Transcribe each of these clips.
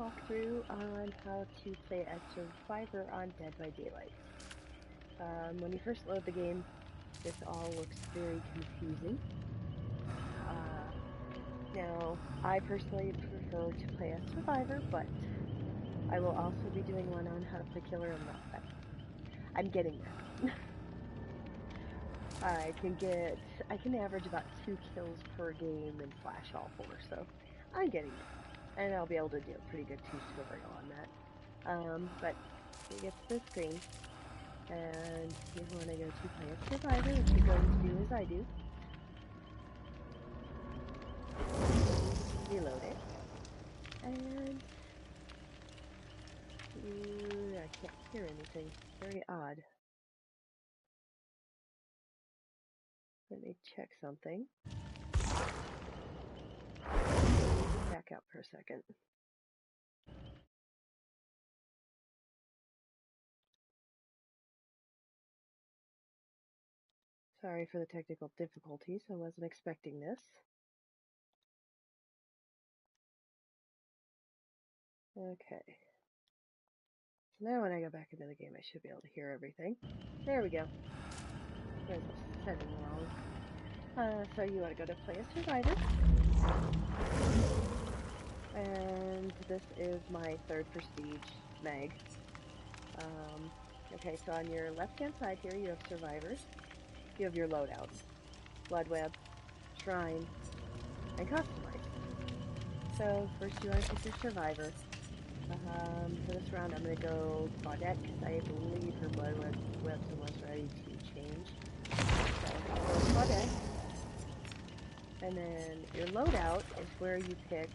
walkthrough on how to play as Survivor on Dead by Daylight. When you first load the game, this all looks very confusing. Now, I personally prefer to play as Survivor, but I will also be doing one on how to play Killer and Meltdown. I'm getting there. I can average about 2 kills per game in Flash All 4, so I'm getting there. And I'll be able to do a pretty good tutorial on that. But you get to the screen, and you want to go to play as Survivor, which you're going to do as I do. Reload it, and I can't hear anything. Very odd. Let me check something. Back out for a second. Sorry for the technical difficulties. I wasn't expecting this. Okay. So now when I go back into the game, I should be able to hear everything. There we go. There's a setting wrong. So you want to go to play as Survivor. And this is my 3rd prestige mag. Okay, so on your left-hand side here, you have Survivors. You have your loadout. Bloodweb, Shrine, and Customize. So first you want to pick your Survivor. For this round, I'm going to go Claudette because I believe her Bloodweb's almost ready to change. So I'll go Claudette. And then your loadout is where you pick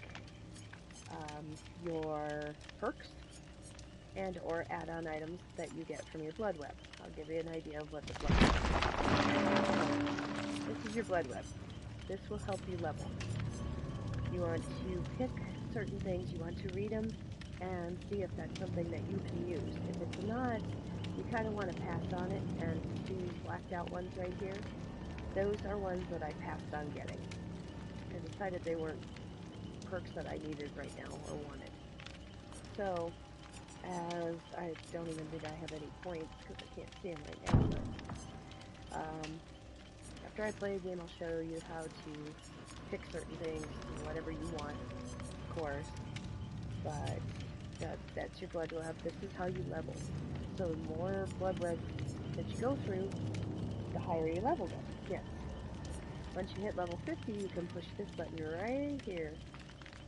your perks and or add-on items that you get from your Bloodweb. I'll give you an idea of what the Bloodweb is. This is your Bloodweb. This will help you level. You want to pick certain things, you want to read them, and see if that's something that you can use. If it's not, you kind of want to pass on it, and see these blacked out ones right here? Those are ones that I passed on getting. I decided they weren't perks that I needed right now or wanted. So, as I don't even think I have any points because I can't see them right now, but after I play a game, I'll show you how to pick certain things, whatever you want, of course, but that's your Bloodweb. This is how you level. So the more Bloodweb that you go through, the higher your level gets. Once you hit level 50, you can push this button right here,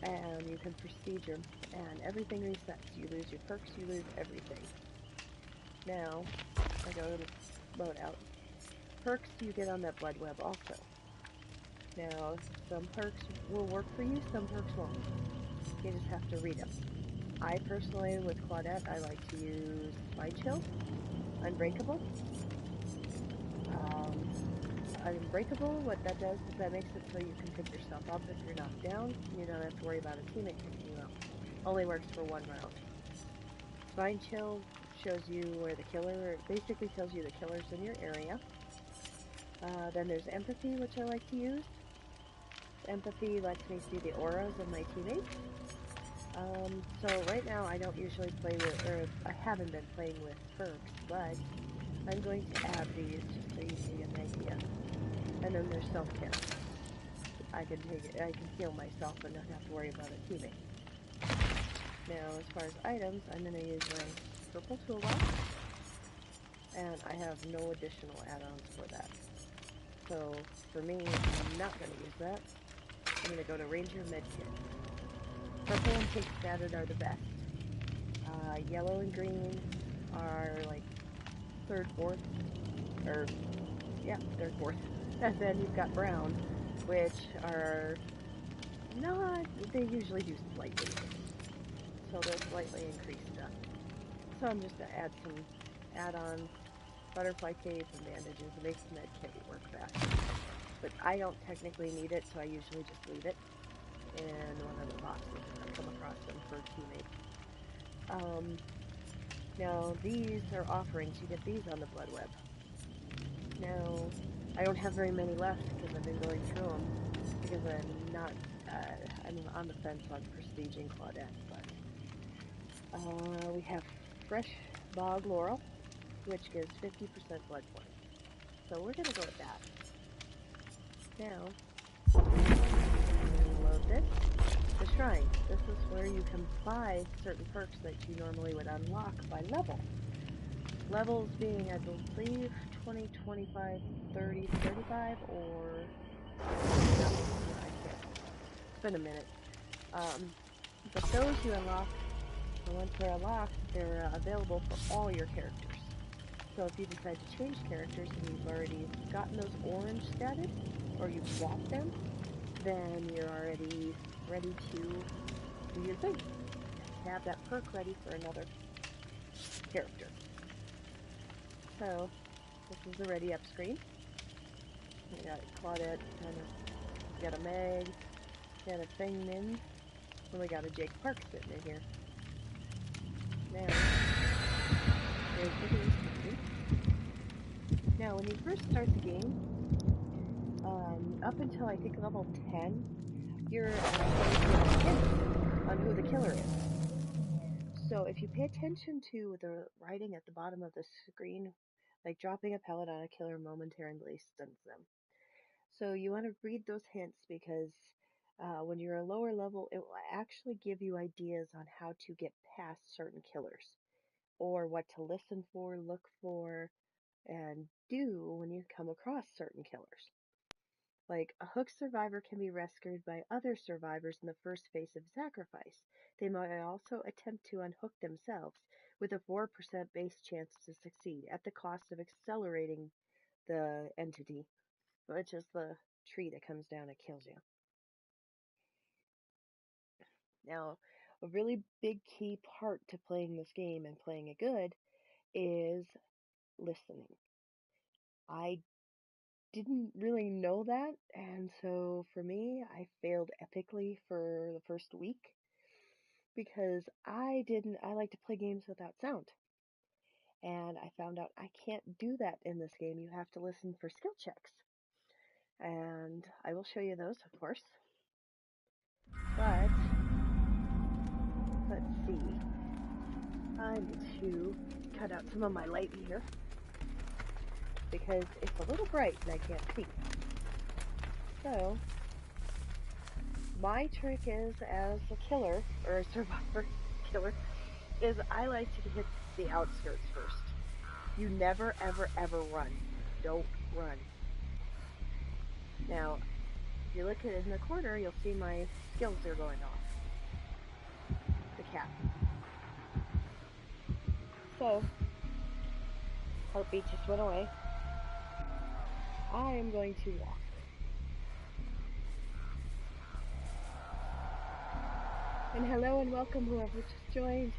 and you can prestige them, and everything resets. You lose your perks, you lose everything. Now, I go to loadout. Perks you get on that Bloodweb also. Now, some perks will work for you, some perks won't. You just have to read them. I personally, with Claudette, I like to use Spine Chill, Unbreakable. Unbreakable, what that does is that makes it so you can pick yourself up if you're knocked down. You don't have to worry about a teammate picking you up. Only works for 1 round. Spine Chill shows you where the killer, basically tells you the killer's in your area. Then there's Empathy, which I like to use. Empathy lets me see the auras of my teammates. So right now I don't usually play with, or I haven't been playing with perks, but I'm going to add these just so you can get an idea. And then there's self-care. I can heal myself and not have to worry about a teammate. Now, as far as items, I'm going to use my purple toolbox, and I have no additional add-ons for that. So, for me, I'm not going to use that. I'm going to go to Ranger Medkit. Purple and pink scattered are the best. Yellow and green are like 3rd, 4th, or yeah, 3rd, 4th. And then you've got brown, which are not, they usually do slightly. So they'll slightly increase stuff. So I'm just going to add some add-on butterfly tape and bandages. It makes the med kit work fast. But I don't technically need it, so I usually just leave it in one of the boxes if I come across them for teammates. Now these are offerings. You get these on the Bloodweb. Now, I don't have very many left because I've been going through them because I'm on the fence on prestiging Claudette, but We have fresh bog laurel, which gives 50% blood points. So we're going to go with that. Now, load this. The shrine. This is where you can buy certain perks that you normally would unlock by level. Levels being, I believe, 20, 25, 30, 35, or... I can't. It's been a minute. But those you unlock, and once they're unlocked, they're available for all your characters. So if you decide to change characters and you've already gotten those orange status, or you've bought them, then you're already ready to do your thing. Have that perk ready for another character. So, this is the ready up screen. We got Claudette, we got a Meg, we got a Thingmin, and we got a Jake Park sitting in here. Now, there's the game screen. Now, when you first start the game, up until I think level 10, you're going to get a hint on who the killer is. So if you pay attention to the writing at the bottom of the screen, like dropping a pellet on a killer momentarily stuns them. So you want to read those hints because when you're a lower level, it will actually give you ideas on how to get past certain killers, or what to listen for, look for, and do when you come across certain killers. Like, a hooked survivor can be rescued by other survivors in the first phase of sacrifice. They might also attempt to unhook themselves, with a 4% base chance to succeed, at the cost of accelerating the entity, which is the tree that comes down and kills you. Now, a really big key part to playing this game and playing it good is listening. I didn't really know that, and so for me, I failed epically for the first week because I like to play games without sound. And I found out I can't do that in this game. You have to listen for skill checks. And I will show you those, of course. But, let's see. I need to cut out some of my light here, because it's a little bright and I can't see. So, my trick is, as a killer, or a survivor killer, is I like to hit the outskirts first. You never, ever, ever run. Don't run. Now, if you look at it in the corner, you'll see my skills are going off. The cat. So, heartbeat just went away. I am going to walk. And hello and welcome whoever just joined.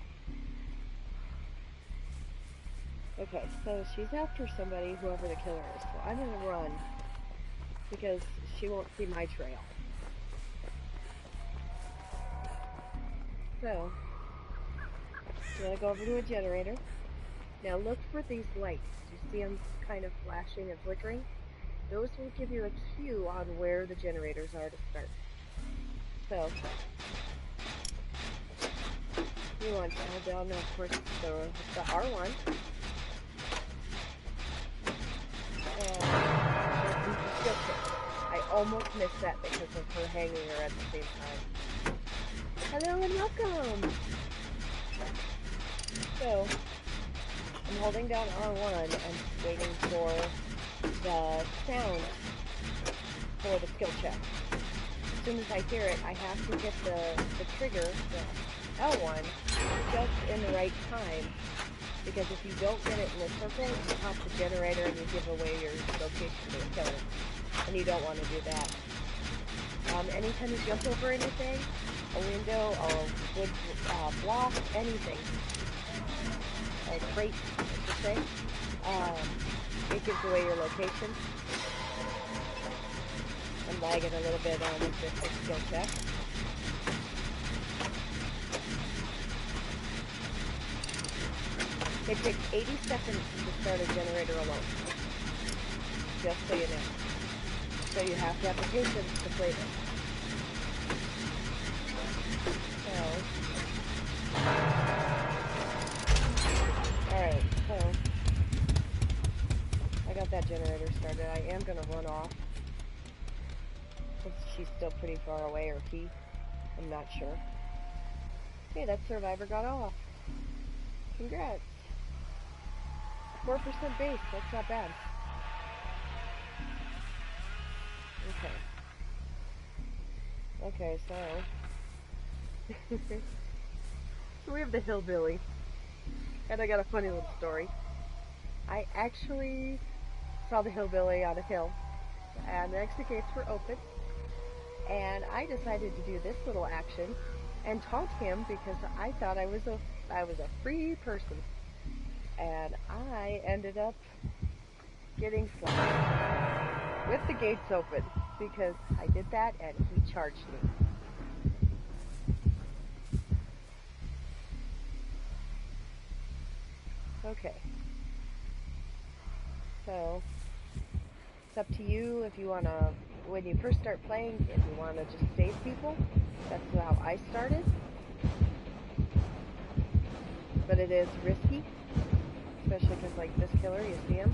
Okay, so she's after somebody, whoever the killer is. So I'm gonna run because she won't see my trail. So, I'm gonna go over to a generator. Now look for these lights. You see them kind of flashing and flickering? Those will give you a cue on where the generators are to start. So, you want to hold down, of course, the R1. And I almost missed that because of her hanging her at the same time. Hello and welcome! So, I'm holding down R1 and waiting for the sound for the skill check. As soon as I hear it, I have to hit the trigger, the L1, just in the right time. Because if you don't get it in the circle, you pop the generator and you give away your location to the killer. And you don't want to do that. Anytime you jump over anything, a window, a wood block, anything, a crate, I should say, it gives away your location. I'm lagging a little bit on the skill check. It takes 80 seconds to start a generator alone. Just so you know. So you have to have the patience to play this. So, generator started. I am going to run off. Since she's still pretty far away, or he. I'm not sure. Okay, that survivor got off. Congrats. 4% base, that's not bad. Okay, so so we have the hillbilly, and I got a funny little story. I actually saw the hillbilly on a hill, and the exit gates were open, and I decided to do this little action and taunt him because I thought I was a free person, and I ended up getting slapped with the gates open because I did that and he charged me. Okay. So, it's up to you if you want to, when you first start playing, if you want to just save people. That's how I started. But it is risky, especially because like this killer, you see him?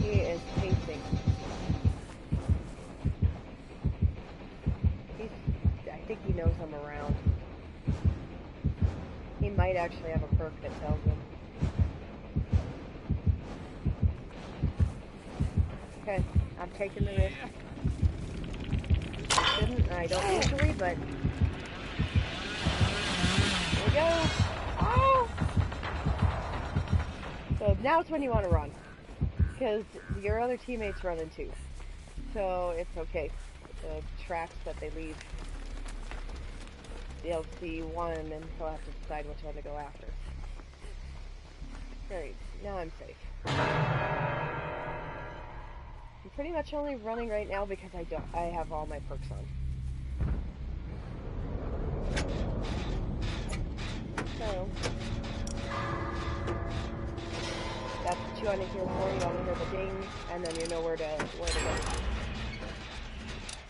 He is pacing. I think he knows I'm around. He might actually have a perk that tells him. Okay, I'm taking the risk. I shouldn't, I don't usually, but here we go. Oh! So now's when you want to run, because your other teammates running too. So it's okay. The tracks that they leave, they'll see one and he'll have to decide which one to go after. Alright, now I'm safe. I'm pretty much only running right now because I have all my perks on. So that's what you want to hear for. You want to hear the ding, and then you know where to go.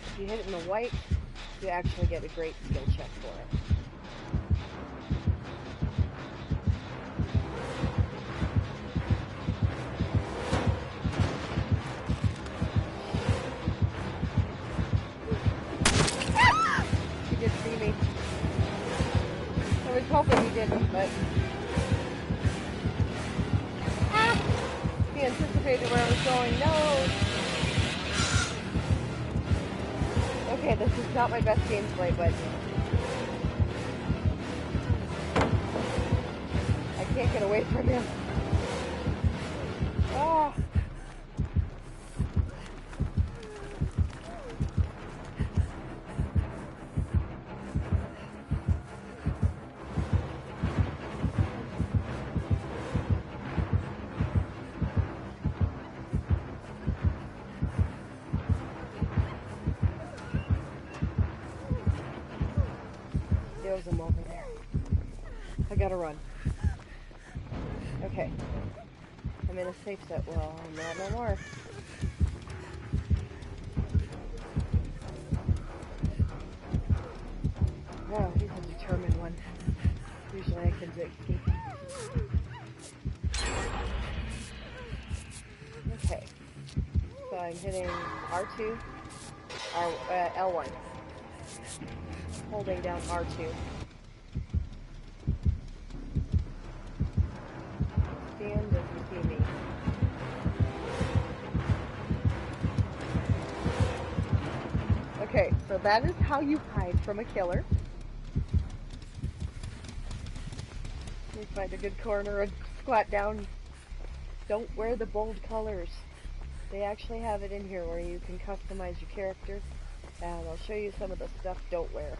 If you hit it in the white, you actually get a great skill check for it. He did see me. I was hoping he didn't, but he anticipated where I was going. No! Okay, this is not my best gameplay, but I can't get away from him. Ah! There's him over there. I gotta run. Okay. I'm in a safe set. Well, I'm not no more. Wow, he's a determined one. Usually I can escape. Okay. So I'm hitting R2, L1. Holding down R2. Stand if you see me. Okay, so that is how you hide from a killer. You find a good corner and squat down. Don't wear the bold colors. They actually have it in here where you can customize your character. And I'll show you some of the stuff don't wear,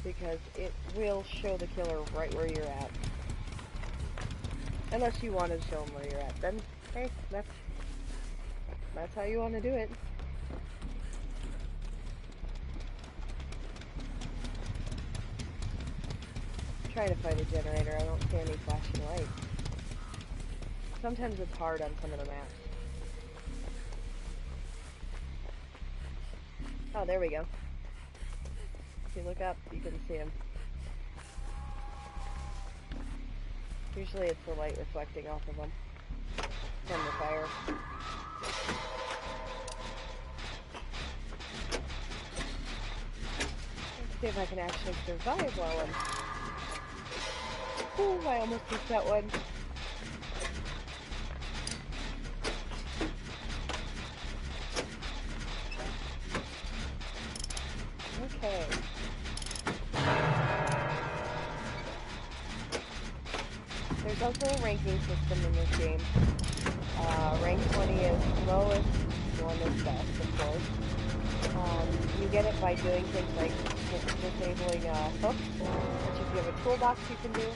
because it will show the killer right where you're at. Unless you want to show them where you're at, then hey, that's how you want to do it. I'm trying to find a generator. I don't see any flashing lights. Sometimes it's hard on some of the maps. Oh, there we go. If you look up, you can see him. Usually it's the light reflecting off of them. from the fire. Let's see if I can actually survive while I'm... Oh, I almost missed that one. Okay. There's also a ranking system in this game. Rank 20 is lowest, one is best, of course. You get it by doing things like disabling hooks, which if you have a toolbox you can do,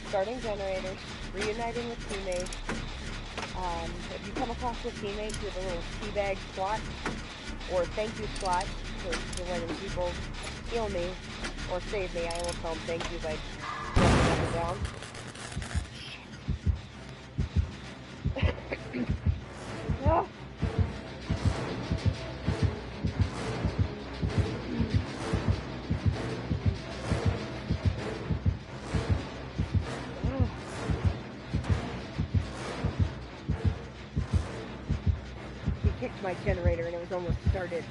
starting generators, reuniting with teammates. If you come across a teammate with a little teabag squat, or thank you squat, for letting people heal me, or save me, I will tell them thank you by jumping up and down. Ah. He kicked my generator and it was almost started.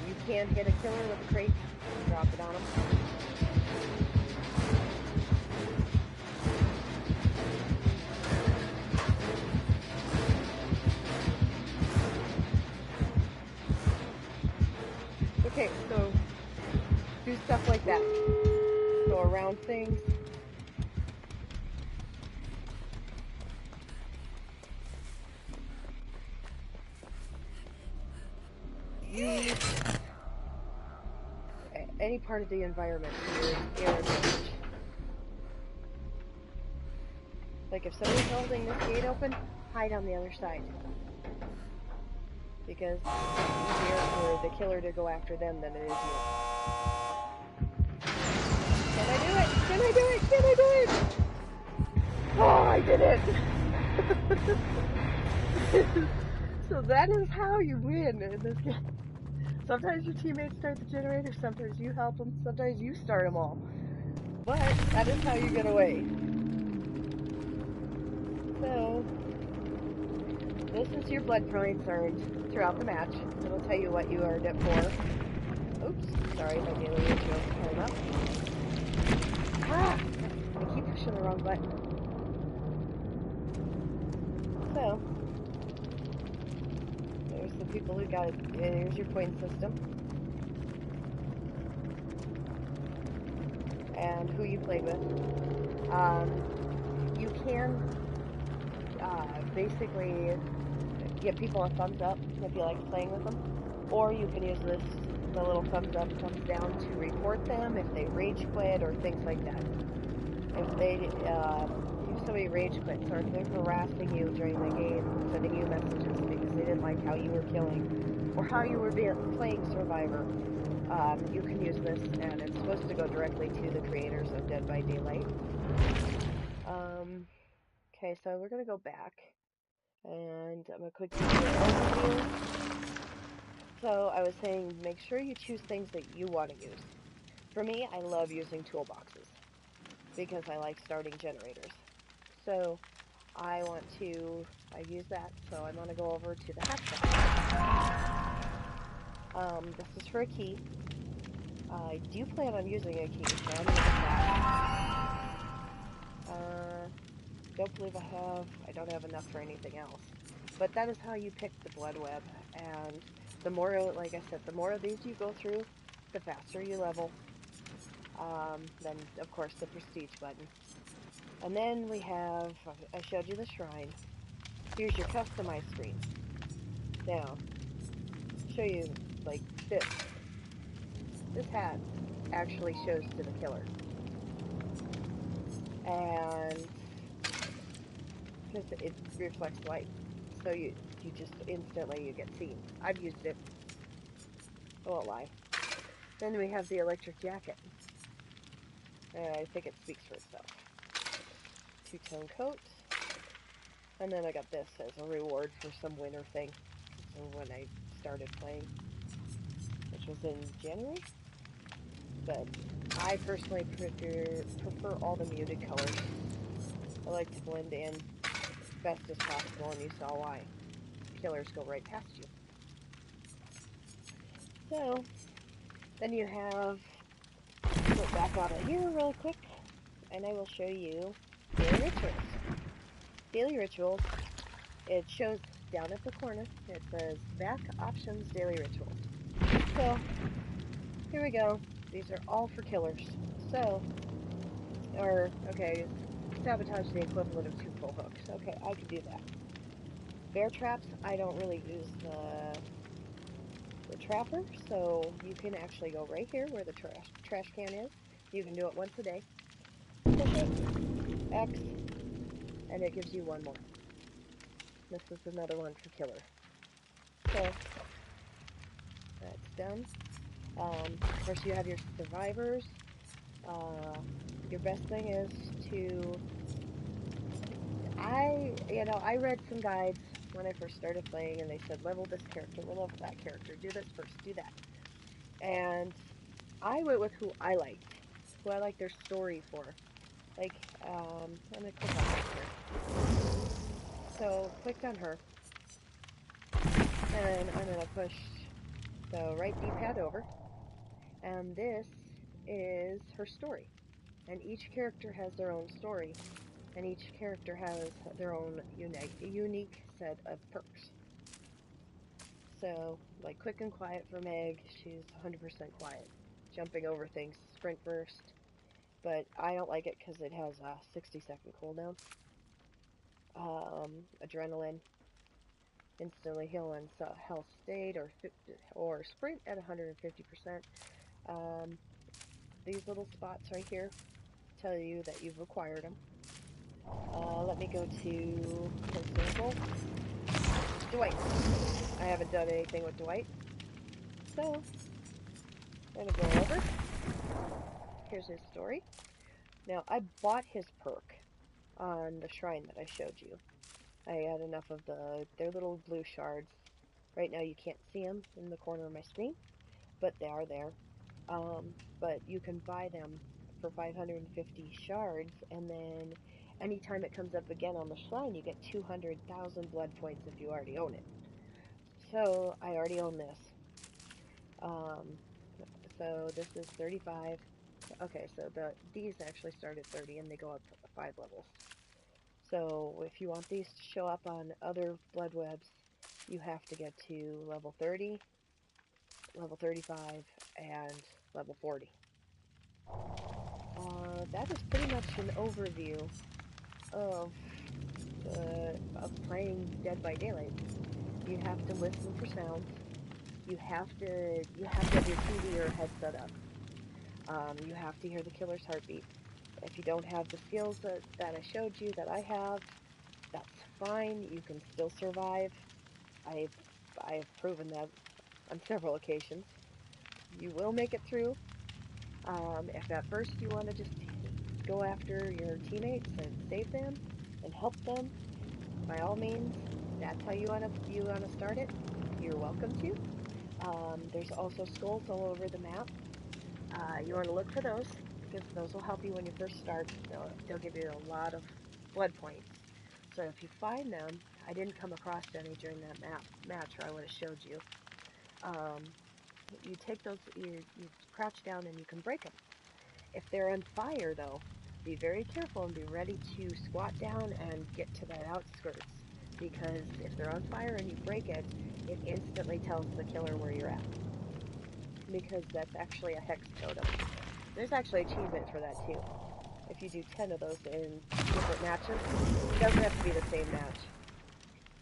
You can hit a killer with a crate and drop it on him. Okay, so do stuff like that. Go around things. Use any part of the environment to your air advantage. Like if somebody's holding this gate open, hide on the other side. Because it's easier for the killer to go after them than it is you. Can I do it? Can I do it? Can I do it? Oh, I did it! So that is how you win in this game. Sometimes your teammates start the generator, sometimes you help them, sometimes you start them all. But that is how you get away. So, this is your blood points earned throughout the match. It'll tell you what you earned it for. Oops, sorry, my daily ritual came up. Ah! I keep pushing the wrong button. So, there's the people who got it. Here's your point system. And who you played with. You can basically give people a thumbs up if you like playing with them. Or you can use this, the little thumbs up, thumbs down to report them if they rage quit or things like that. If they, if somebody rage quits or if they're harassing you during the game, sending you messages because they didn't like how you were killing or how you were playing Survivor, you can use this, and it's supposed to go directly to the creators of Dead by Daylight. Okay, so we're going to go back, and I'm going to quick give you an overview. So I was saying, make sure you choose things that you want to use. For me, I love using toolboxes because I like starting generators. So I use that, so I'm going to go over to the hatchback. This is for a key. I do plan on using a key, so I'm going to get that. Don't believe I don't have enough for anything else. But that is how you pick the blood web, and the more, like I said, the more of these you go through, the faster you level. Then, of course, the prestige button. And then we have, I showed you the shrine. Here's your customized screen. Now, show you, like, this. This hat actually shows to the killer. And, because it reflects light. So you just instantly, you get seen. I've used it. I won't lie. Then we have the electric jacket. I think it speaks for itself. Two-tone coat. And then I got this as a reward for some winter thing. So when I started playing, which was in January? but I personally prefer all the muted colors. I like to blend in as best as possible, and you saw why. Killers go right past you. So, then you have, go back out of here real quick, and I will show you Daily Rituals. Daily Rituals, it shows down at the corner, it says Back Options Daily Rituals. So, here we go. These are all for killers. So, okay, sabotage the equivalent of 2 full hooks. Okay, I could do that. Bear traps, I don't really use the trapper, so you can actually go right here where the trash can is. You can do it once a day. Push it, X, and it gives you 1 more. This is another one for killer. So, that's done. Of course, you have your survivors. Your best thing is to, I read some guides when I first started playing, and they said level this character, level that character, do this first, do that. And I went with who I liked their story for. Like, I'm gonna click on her here. So, clicked on her, and I'm gonna push the right D-pad over, and this is her story. And each character has their own story, and each character has their own unique set of perks. So, like Quick and Quiet for Meg, she's 100% quiet, jumping over things, sprint burst, but I don't like it because it has a 60-second cooldown. Adrenaline, instantly heal in health state, or sprint at 150%. These little spots right here tell you that you've acquired them. Let me go to, for example, Dwight. I haven't done anything with Dwight, so I'm going to go over. Here's his story. Now, I bought his perk on the shrine that I showed you. I had enough of their little blue shards. Right now you can't see them in the corner of my screen, but they are there. But you can buy them for 550 shards, and then anytime it comes up again on the shrine, you get 200,000 blood points if you already own it. So, I already own this. So this is 35. Okay, so these actually start at 30 and they go up 5 levels. So if you want these to show up on other blood webs, you have to get to level 30, level 35, and level 40. That is pretty much an overview of playing Dead by Daylight. You have to listen for sounds. You have to have your TV or headset up. You have to hear the killer's heartbeat. If you don't have the skills that I showed you that I have, that's fine. You can still survive. I've proven that on several occasions. You will make it through. If at first you want to just go after your teammates and save them and help them, by all means, that's how you want to start it. You're welcome to. There's also skulls all over the map. You want to look for those, because those will help you when you first start. They'll give you a lot of blood points. So if you find them, I didn't come across any during that match, or I would have showed you. You take those, you crouch down and you can break them. If they're on fire, though, be very careful and be ready to squat down and get to that outskirts. Because if they're on fire and you break it, it instantly tells the killer where you're at. Because that's actually a hex totem. There's actually an achievement for that too. If you do 10 of those in different matches, it doesn't have to be the same match,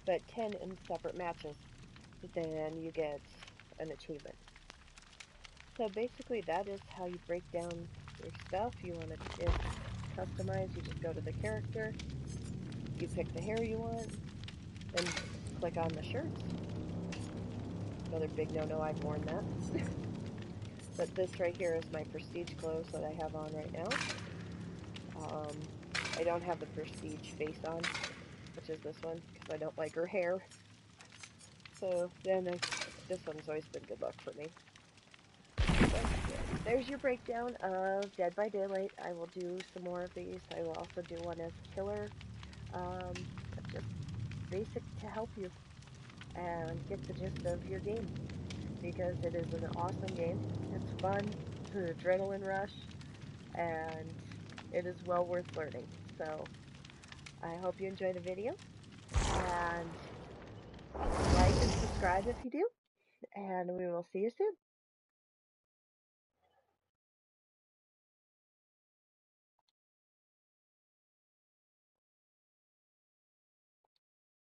but 10 in separate matches, then you get an achievement. So basically that is how you break down your stuff. You want to customize, you just go to the character, you pick the hair you want, then click on the shirts. Another big no-no, I've worn that. But this right here is my prestige clothes that I have on right now. I don't have the prestige face on, which is this one, because I don't like her hair. So then this one's always been good luck for me. there's your breakdown of Dead by Daylight. I will do some more of these. I will also do one as killer, just basic to help you and get the gist of your game because it is an awesome game. It's fun, it's an adrenaline rush, and it is well worth learning. So I hope you enjoy the video and like and subscribe if you do, and we will see you soon.